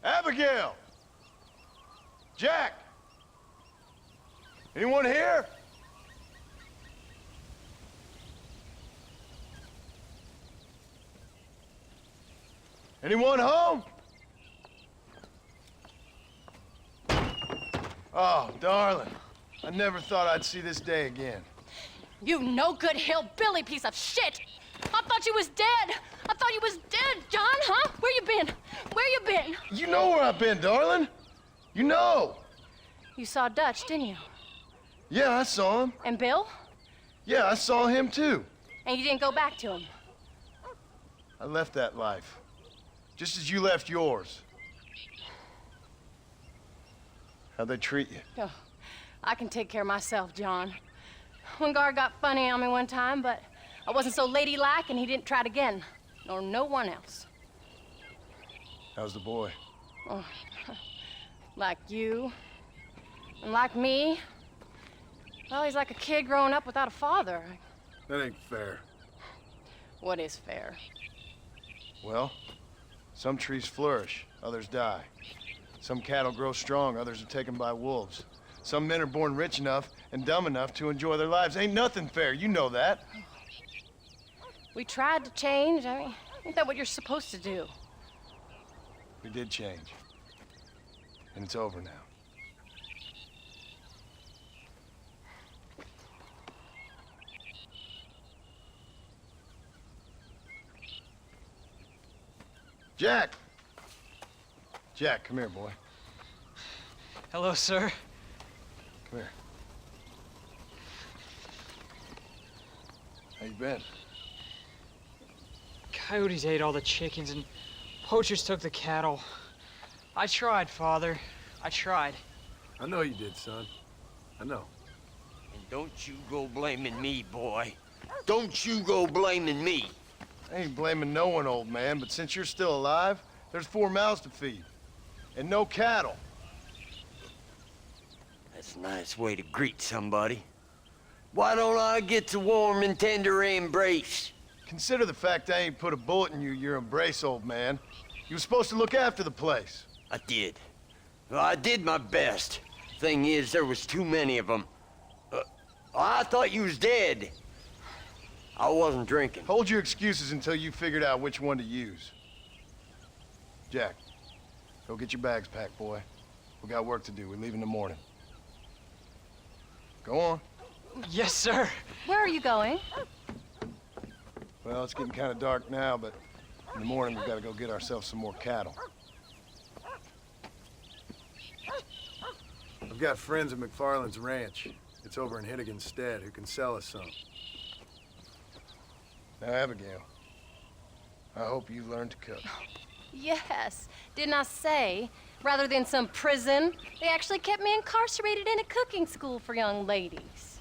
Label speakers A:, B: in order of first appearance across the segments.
A: Abigail! Jack! Anyone here? Anyone home? Oh, darling. I never thought I'd see this day again.
B: You no-good hillbilly piece of shit! I thought you was dead! I thought you was dead, John, huh? Where you been? Where you been?
A: You know where I've been, darling. You know.
B: You saw Dutch, didn't you?
A: Yeah, I saw him.
B: And Bill?
A: Yeah, I saw him too.
B: And you didn't go back to him?
A: I left that life. Just as you left yours. How'd they treat you?
B: Oh, I can take care of myself, John. One guard got funny on me one time, but I wasn't so ladylike and he didn't try it again. Nor no one else.
A: How's the boy?
B: Oh, like you. And like me. Well, he's like a kid growing up without a father.
A: That ain't fair.
B: What is fair?
A: Well, some trees flourish, others die. Some cattle grow strong, others are taken by wolves. Some men are born rich enough and dumb enough to enjoy their lives. Ain't nothing fair, you know that.
B: We tried to change. I mean, ain't that what you're supposed to do?
A: We did change. And it's over now. Jack! Jack, come here, boy.
C: Hello, sir.
A: Come here. How you been?
C: Coyotes ate all the chickens and poachers took the cattle. I tried, Father. I tried.
A: I know you did, son. I know.
D: And don't you go blaming me, boy. Don't you go blaming me.
A: I ain't blaming no one, old man, but since you're still alive, there's 4 mouths to feed. And no cattle.
D: That's a nice way to greet somebody. Why don't I get the warm and tender embrace?
A: Consider the fact I ain't put a bullet in your embrace, old man. You were supposed to look after the place.
D: I did. Well, I did my best. Thing is, there was too many of them. I thought you was dead. I wasn't drinking.
A: Hold your excuses until you figured out which one to use. Jack, go get your bags packed, boy. We got work to do. We leave in the morning. Go on.
C: Yes, sir.
B: Where are you going?
A: Well, it's getting kind of dark now, but in the morning we've got to go get ourselves some more cattle. I've got friends at McFarland's ranch. It's over in Hennigan's stead who can sell us some. Now, Abigail, I hope you learned to cook.
B: Yes. Didn't I say, rather than some prison, they actually kept me incarcerated in a cooking school for young ladies.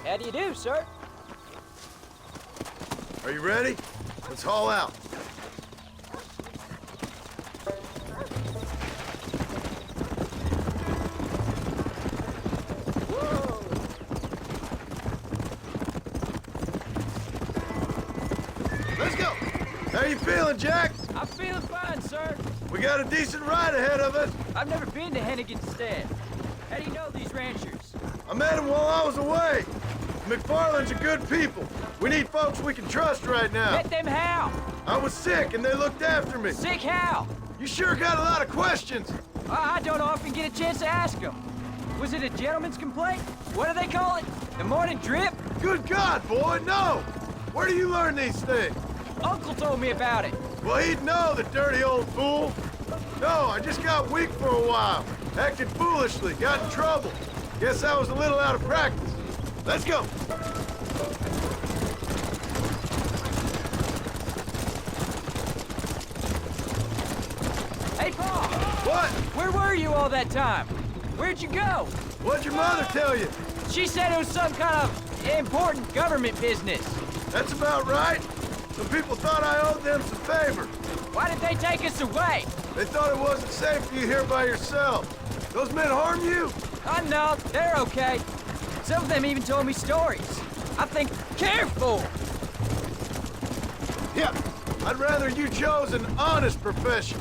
E: How do you do, sir?
A: Are you ready? Let's haul out. Let's go! How you feeling, Jack?
E: I'm feeling fine, sir.
A: We got a decent ride ahead of us.
E: I've never been to Hennigan's stead. How do you know these ranchers?
A: I met them while I was away. McFarland's are good people. We need folks we can trust right now.
E: Met them how?
A: I was sick and they looked after me.
E: Sick how?
A: You sure got a lot of questions.
E: I don't often get a chance to ask them. Was it a gentleman's complaint? What do they call it? The morning drip?
A: Good God, boy, no! Where do you learn these things?
E: Uncle told me about it.
A: Well, he'd know, the dirty old fool. No, I just got weak for a while. Acted foolishly, got in trouble. Guess I was a little out of practice. Let's go.
E: Hey, Pa!
A: What?
E: Where were you all that time? Where'd you go?
A: What'd your mother tell you?
E: She said it was some kind of important government business.
A: That's about right. Some people thought I owed them some favor.
E: Why did they take us away?
A: They thought it wasn't safe for you here by yourself. Those men harm you?
E: Oh, no, they're okay. Some of them even told me stories. I think, careful!
A: Yeah, I'd rather you chose an honest profession.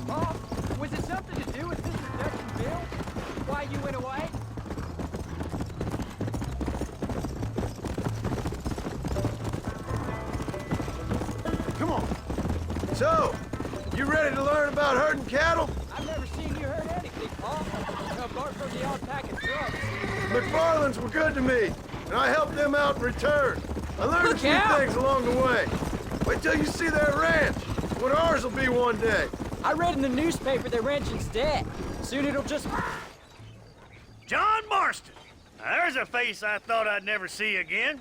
E: Oh, was it something to do with this production bill? Why you went away?
A: Come on. So, you ready to learn about herding cattle?
E: I've never seen you hurt anything, Paul. Apart from the odd pack of drugs.
A: McFarland's were good to me, and I helped them out in return. I learned
E: Look
A: a few
E: out.
A: things along the way. Wait till you see their ranch, what ours will be one day.
E: I read in the newspaper their ranching's dead. Soon it'll just...
F: John Marston. Now, there's a face I thought I'd never see again.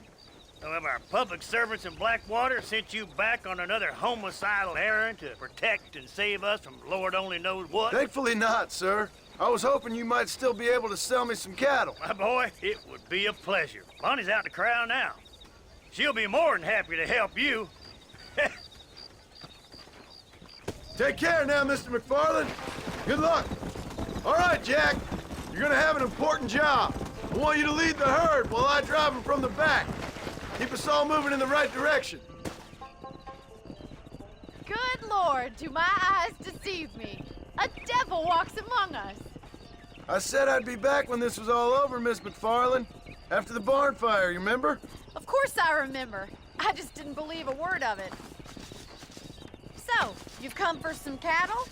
F: Some of our public servants in Blackwater sent you back on another homicidal errand to protect and save us from Lord only knows what.
A: Thankfully not, sir. I was hoping you might still be able to sell me some cattle.
F: My boy, it would be a pleasure. Bonnie's out in the crowd now. She'll be more than happy to help you.
A: Take care now, Mr. McFarland. Good luck. All right, Jack. You're gonna have an important job. I want you to lead the herd while I drive them from the back. Keep us all moving in the right direction.
G: Good Lord, do my eyes deceive me? A devil walks among us.
A: I said I'd be back when this was all over, Miss McFarland. After the barn fire, you remember?
G: Of course I remember. I just didn't believe a word of it. So, you've come for some cattle?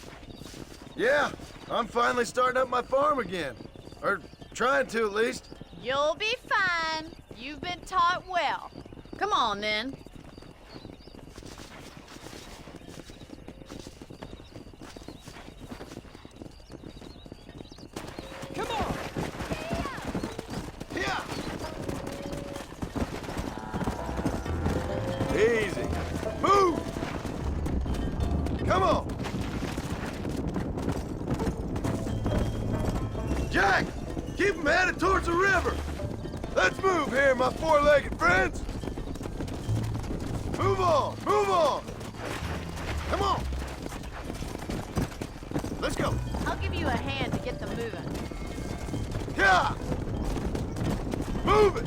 A: Yeah, I'm finally starting up my farm again. Or trying to, at least.
G: You'll be fine. You've been taught well. Come on, then.
E: Come on!
A: Yeah. Easy. Move! Come on! Jack! Keep them headed towards the river! Let's move here, my four-legged friends! Move on! Move on! Come on! Let's go!
G: I'll give you a hand to get them moving.
A: Yeah! Move it!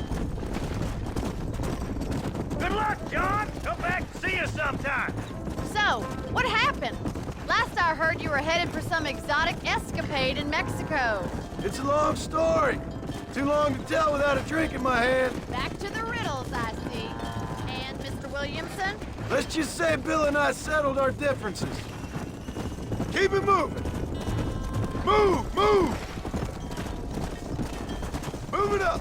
F: Good luck, John. Come back and see us sometime.
G: So, what happened? Last I heard you were headed for some exotic escapade in Mexico.
A: It's a long story. Too long to tell without a drink in my hand.
G: Back to the riddles, I see. And Mr. Williamson?
A: Let's just say Bill and I settled our differences. Keep it moving. Move, move. Move it up.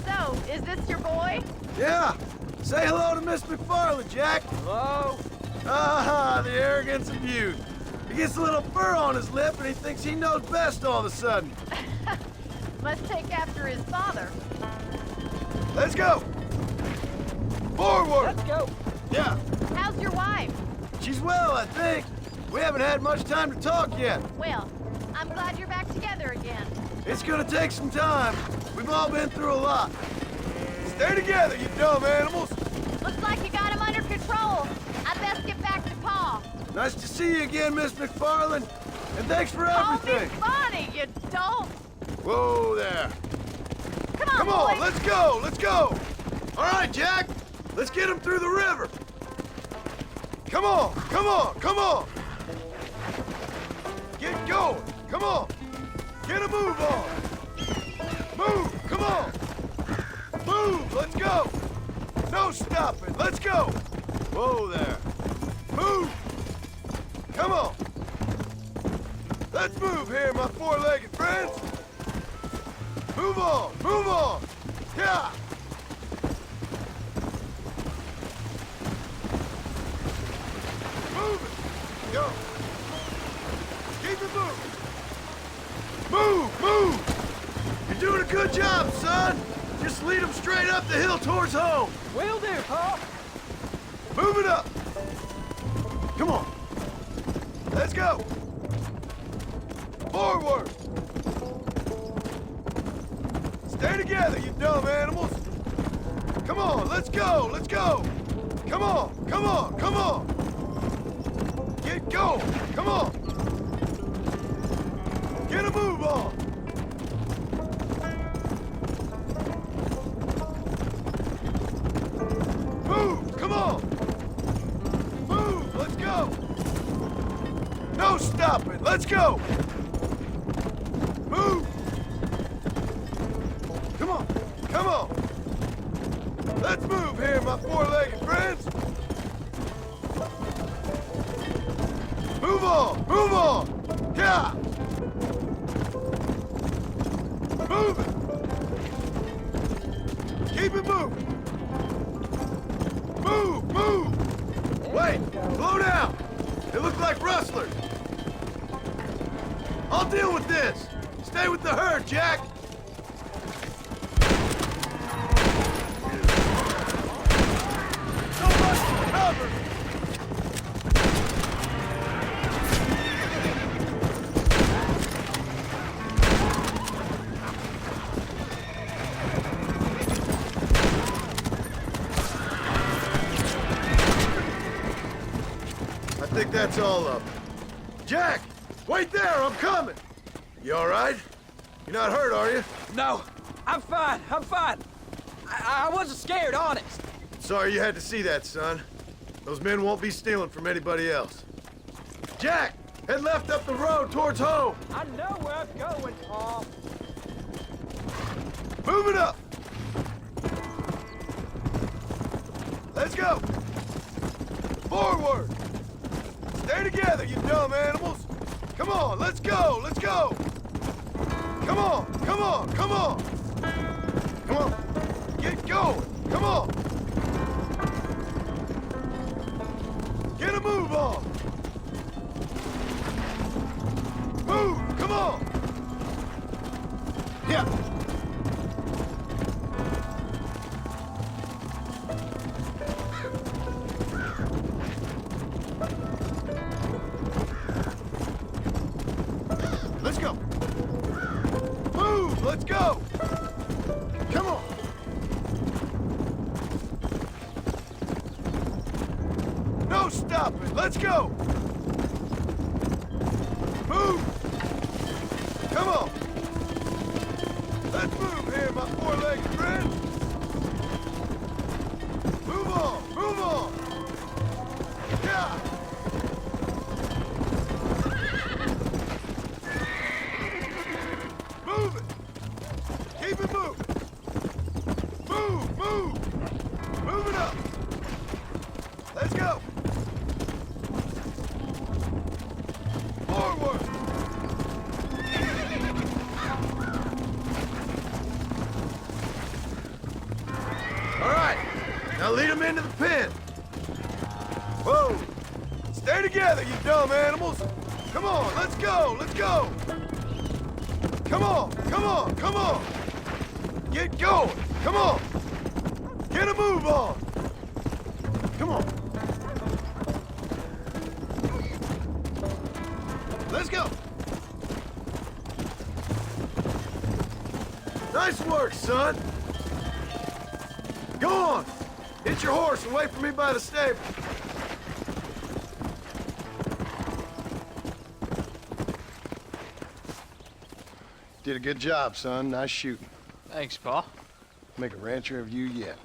G: So, is this your boy?
A: Yeah. Say hello to Miss McFarland, Jack.
E: Hello?
A: Ah, the arrogance of youth. He gets a little fur on his lip and he thinks he knows best all of a sudden.
G: Must take after his father.
A: Let's go. Forward.
E: Let's go.
A: Yeah.
G: How's your wife?
A: She's well, I think. We haven't had much time to talk yet.
G: Well, I'm glad you're back together again.
A: It's gonna take some time. We've all been through a lot. Stay together, you dumb animals.
G: Looks like you got him under control. I best get back to Pa.
A: Nice to see you again, Miss McFarland. And thanks for
G: Call me
A: everything.
G: Bonnie, you don't.
A: Whoa there.
G: Come on, boys.
A: Let's go, let's go. All right, Jack, let's get him through the river. Come on, come on, come on. Get going, come on. Get a move on. go! No stopping! Let's go! Whoa there! Move! Come on! Let's move here, my four-legged friends! Move on! Move on! Yeah! Move it! Go! Keep it moving! Move! Move! You're doing a good job, son! Just lead them straight up the hill towards home!
E: Will do, Pa.
A: Move it up! Come on! Let's go! Forward! Stay together, you dumb animals! Come on, let's go! Let's go! Come on! Come on! Come on! Get going! Come on! Get a move on! Move! Come on! Move! Let's go! No stopping! Let's go! Move! Come on! Come on! Let's move here, my four-legged friends! Move on! Move on! Yeah! Move it! Keep it moving! Move! Move! Wait! Slow down! They look like rustlers! I'll deal with this! Stay with the herd, Jack! So much for cover! I think that's all of them. Jack! Wait there! I'm coming! You all right? You're not hurt, are you?
E: No, I'm fine. I'm fine. I wasn't scared, honest.
A: Sorry you had to see that, son. Those men won't be stealing from anybody else. Jack! Head left up the road towards home!
E: I know where I'm going, Pa.
A: Move it up! Let's go! Forward! Stay together, you dumb animals! Come on, let's go! Let's go! Come on! Come on! Come on! Come on! Get going! Come on! Get a move on! Move! Come on! Yeah! Let's go! Move! Let's go! Come on! No stopping! Let's go! Move! Come on! Let's move here, my four-legged friend! Move on! Move on! Yeah! Move it! Keep it moving! Move! Move! Move it up! Let's go! Forward! All right, now lead them into the pen. Whoa! Stay together, you dumb animals! Come on, let's go! Let's go! Come on! Come on! Come on! Get going! Come on! Get a move on! Come on! Let's go! Nice work, son! Go on! Hit your horse and wait for me by the stable. Did a good job, son. Nice shooting.
C: Thanks, Pa.
A: Make a rancher of you yet.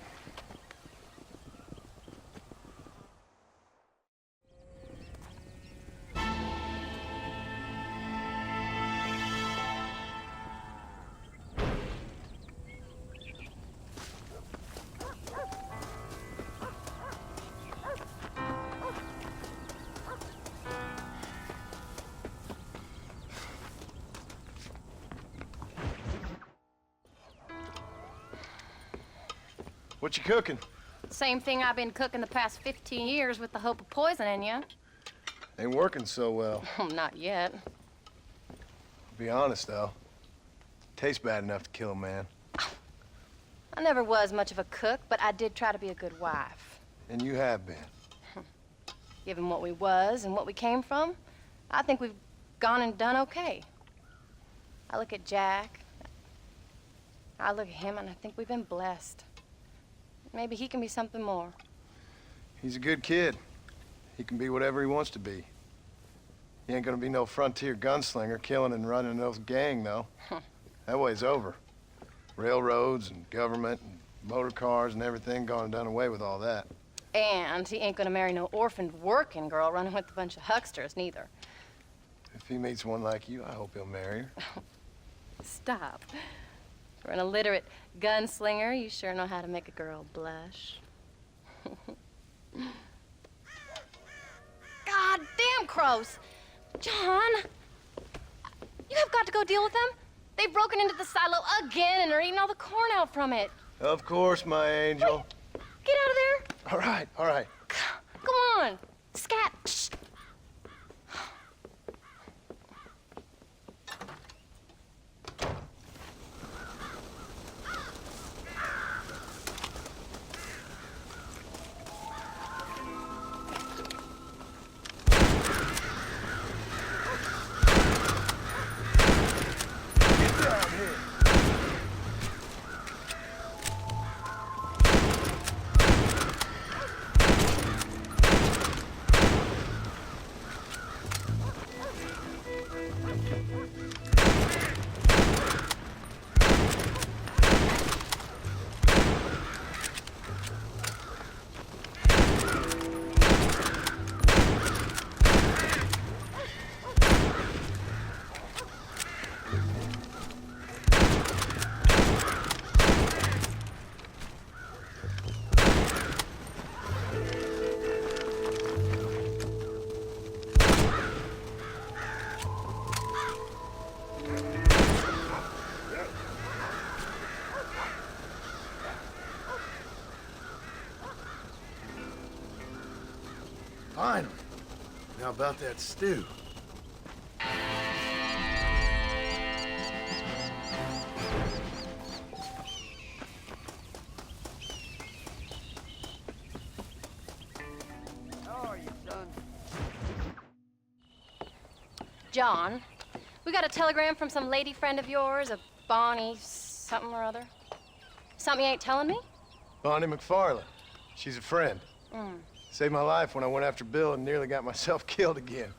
A: What you cooking?
B: Same thing I've been cooking the past 15 years with the hope of poisoning you.
A: Ain't working so well.
B: Not yet.
A: Be honest, though. Tastes bad enough to kill a man.
B: I never was much of a cook, but I did try to be a good wife.
A: And you have been.
B: Given what we was and what we came from, I think we've gone and done okay. I look at Jack, I look at him, and I think we've been blessed. Maybe he can be something more.
A: He's a good kid. He can be whatever he wants to be. He ain't gonna be no frontier gunslinger killing and running those gang, though. That way's over. Railroads and government and motor cars and everything gone and done away with all that.
B: And he ain't gonna marry no orphaned working girl running with a bunch of hucksters, neither.
A: If he meets one like you, I hope he'll marry her.
B: Stop. For an illiterate gunslinger, you sure know how to make a girl blush. God damn crows! John! You have got to go deal with them. They've broken into the silo again and are eating all the corn out from it.
A: Of course, my angel.
B: Wait, get out of there.
A: All right, all right.
B: Go on. Scat. Shh.
A: Finally. Now about that stew.
D: How are you, son?
B: John, we got a telegram from some lady friend of yours, a Bonnie something or other. Something you ain't telling me?
A: Bonnie McFarland. She's a friend. Saved my life when I went after Bill and nearly got myself killed again.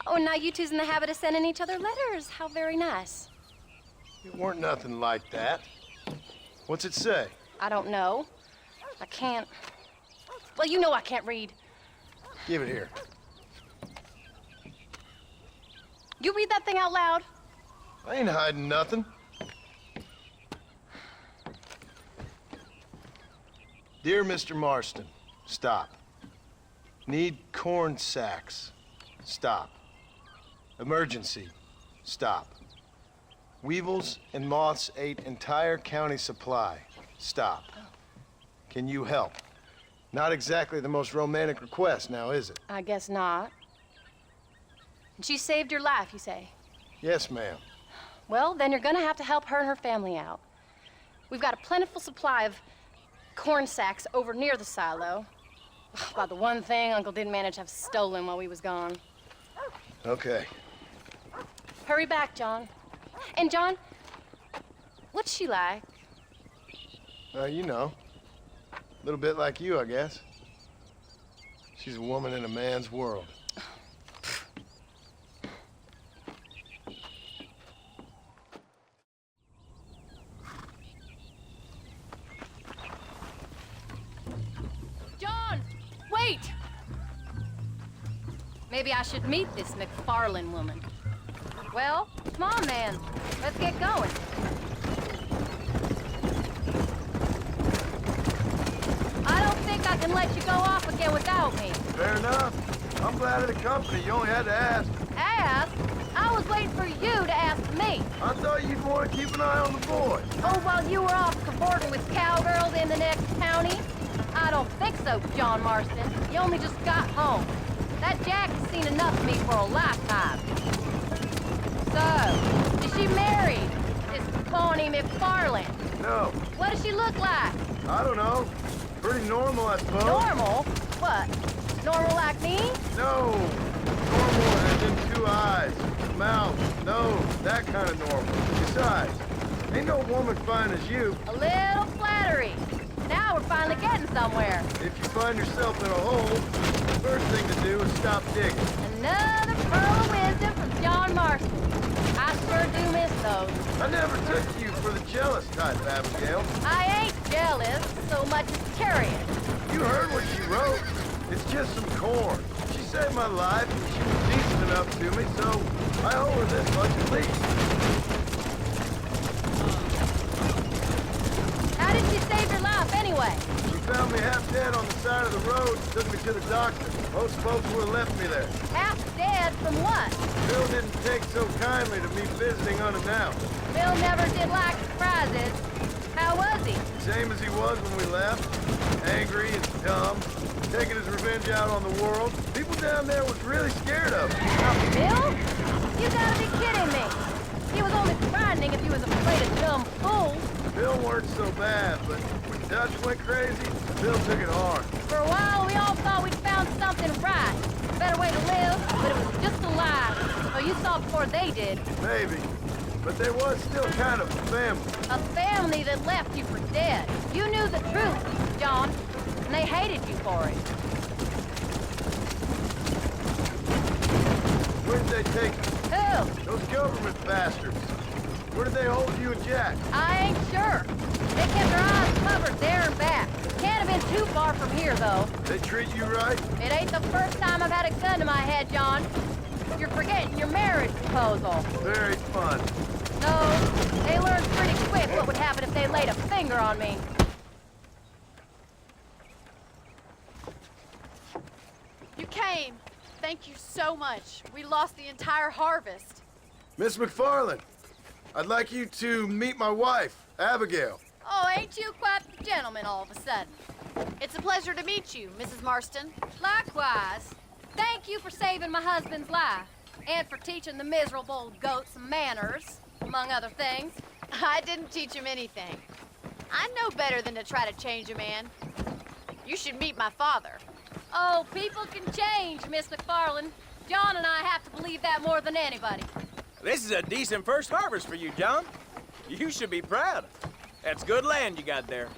B: Oh, and now you two's in the habit of sending each other letters. How very nice.
A: It weren't nothing like that. What's it say?
B: I don't know. I can't. Well, you know I can't read.
A: Give it here.
B: You read that thing out loud?
A: I ain't hiding nothing. Dear Mr. Marston, stop. Need corn sacks. Stop. Emergency. Stop. Weevils and moths ate entire county supply. Stop. Can you help? Not exactly the most romantic request now, is it?
B: I guess not. And she saved your life, you say?
A: Yes, ma'am.
B: Well, then you're gonna have to help her and her family out. We've got a plentiful supply of corn sacks over near the silo. About the one thing Uncle didn't manage to have stolen while we was gone.
A: Okay.
B: Hurry back, John. And John, what's she like?
A: You know. A little bit like you, I guess. She's a woman in a man's world.
B: John, wait! Maybe I should meet this McFarland woman. Well, come on, man. Let's get going. I don't think I can let you go off again without me.
A: Fair enough. I'm glad of the company. You only had to ask.
B: Ask? I was waiting for you to ask me.
A: I thought you'd want to keep an eye on the boy.
B: Oh, while you were off cavorting with cowgirls in the next county? I don't think so, John Marston. You only just got home. That Jack has seen enough of me for a lifetime. So, is she married? This Bonnie McFarland?
A: No,
B: What does she look like?
A: I don't know. Pretty normal, I suppose.
B: Normal? What? Normal like me?
A: No. Normal as in 2 eyes, mouth, nose, that kind of normal. Besides, ain't no woman fine as you.
B: A little flattery. Now we're finally getting somewhere.
A: If you find yourself in a hole, the first thing to do is stop digging.
B: Another pearl of wisdom from John Marston. I sure do miss those.
A: I never took you for the jealous type, Abigail.
B: I ain't jealous so much as curious.
A: You heard what she wrote. It's just some corn. She saved my life, and she was decent enough to me, so I owe her this much at least.
B: How did she save your life anyway?
A: She found me half dead on the side of the road and took me to the doctor. Most folks would have left me there.
B: Half dead from what?
A: Bill didn't take so kindly to me visiting unannounced.
B: Bill never did like surprises. How was he?
A: Same as he was when we left. Angry and dumb. Taking his revenge out on the world. People down there was really scared of him.
B: Oh, Bill? You gotta be kidding me. He was only frightening if he was afraid of dumb fools.
A: Bill weren't so bad, but when Dutch went crazy, Bill took it hard.
B: For a while, we all thought we'd found something right. A better way to live, but it was just a lie. Oh, you saw before they did.
A: Maybe. But there was still kind of a family.
B: A family that left you for dead. You knew the truth, John, and they hated you for it.
A: Where did they take us?
B: Who?
A: Those government bastards. Where did they hold you and Jack?
B: I ain't sure. They kept their eyes covered there and back. Can't have been too far from here, though.
A: They treat you right?
B: It ain't the first time I've had a gun to my head, John. You're forgetting your marriage proposal.
A: Very fun.
B: No, they learned pretty quick what would happen if they laid a finger on me.
G: You came. Thank you so much. We lost the entire harvest.
A: Miss McFarland, I'd like you to meet my wife, Abigail.
B: Oh, ain't you quite the gentleman all of a sudden?
G: It's a pleasure to meet you, Mrs. Marston.
B: Likewise. Thank you for saving my husband's life, and for teaching the miserable old goat some manners, among other things.
G: I didn't teach him anything. I know better than to try to change a man. You should meet my father.
B: Oh, people can change, Miss McFarland. John and I have to believe that more than anybody.
H: This is a decent first harvest for you, John. You should be proud. That's good land you got there.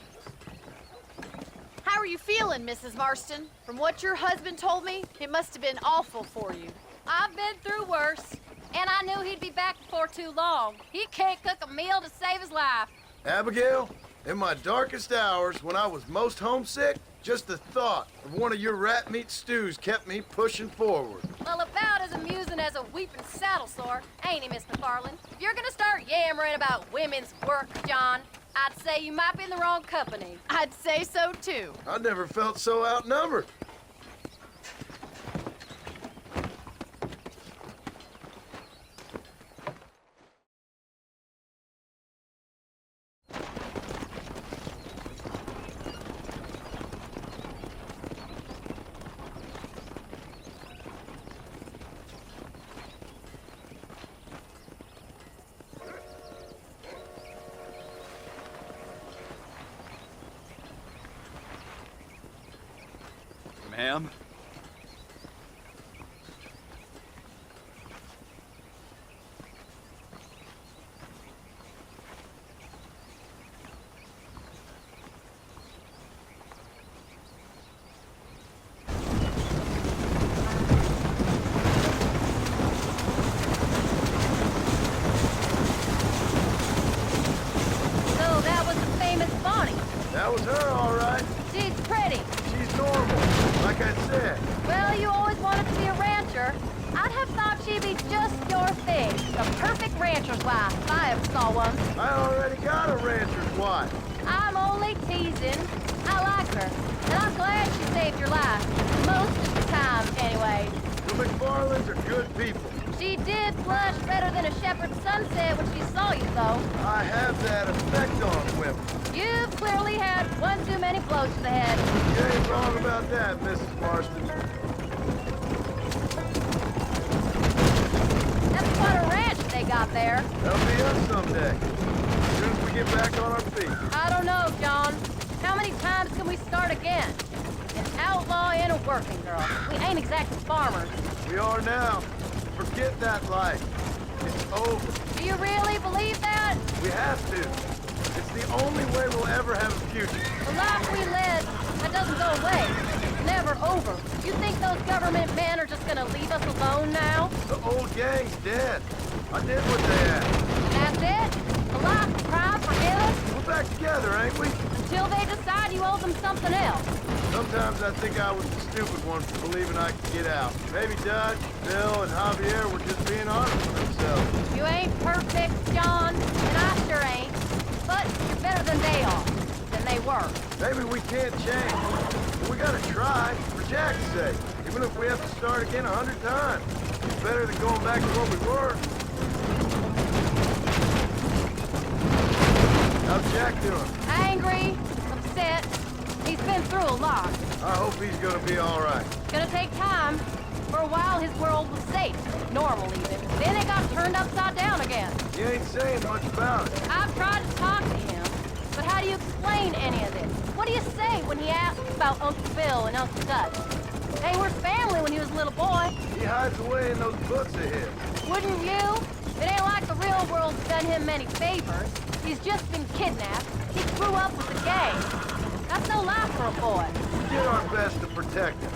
G: How are you feeling, Mrs. Marston? From what your husband told me, it must have been awful for you.
B: I've been through worse, and I knew he'd be back before too long. He can't cook a meal to save his life.
A: Abigail, in my darkest hours, when I was most homesick, just the thought of one of your rat meat stews kept me pushing forward.
B: Well, about as amusing as a weeping saddle sore, ain't he, Miss McFarland? If you're gonna start yammering about women's work, John, I'd say you might be in the wrong company.
G: I'd say so, too.
A: I never felt so outnumbered.
H: Ma'am?
B: So that was the famous Bonnie.
A: That was her, all right.
B: She's pretty.
A: She's normal, like I said.
B: Well, you always wanted to be a rancher. I'd have thought she'd be just your thing. The perfect rancher's wife, if I ever saw one.
A: I already got a rancher's wife.
B: I'm only teasing. I like her, and I'm glad she saved your life. Most of the time, anyway.
A: The McFarlands are good people.
B: She did blush better than a shepherd's sunset when she saw you, though.
A: I have that effect on women.
B: You've clearly had one too many blows to the head.
A: You ain't wrong about that, Mrs. Marston.
B: That's quite a ranch they got there.
A: That'll be us someday. As soon as we get back on our feet.
B: I don't know, John. How many times can we start again? An outlaw and a working girl. We ain't exactly farmers.
A: We are now. Forget that life. It's over.
B: Do you really believe that?
A: We have to. It's the only way we'll ever have a future.
B: The life we led, that doesn't go away. It's never over. You think those government men are just gonna leave us alone now?
A: The old gang's dead. I did what they asked.
B: And that's it? A life, crime, forgive us?
A: We're back together, ain't we?
B: Until they decide you owe them something else.
A: Sometimes I think I was the stupid one for believing I could get out. Maybe Dutch, Bill, and Javier were just being honest with themselves.
B: You ain't perfect, John, and I sure ain't. But you're better than they are. Than they were.
A: Maybe we can't change. But we gotta try, for Jack's sake. Even if we have to start again 100 times. It's better than going back to what we were. How's Jack doing?
B: Angry, upset. He's been through a lot.
A: I hope he's gonna be all right.
B: Gonna take time. For a while, his world was safe. Normal, even. Then it got turned upside down again.
A: You ain't saying much about it.
B: I've tried to talk to him. But how do you explain any of this? What do you say when he asks about Uncle Bill and Uncle Dutch? They were family when he was a little boy.
A: He hides away in those books of his.
B: Wouldn't you? It ain't like the real world's done him many favors. He's just been kidnapped. He grew up with the gang. That's no life for a boy.
A: We did our best to protect him.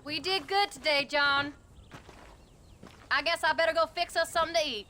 B: We did good today, John. I guess I better go fix us something to eat.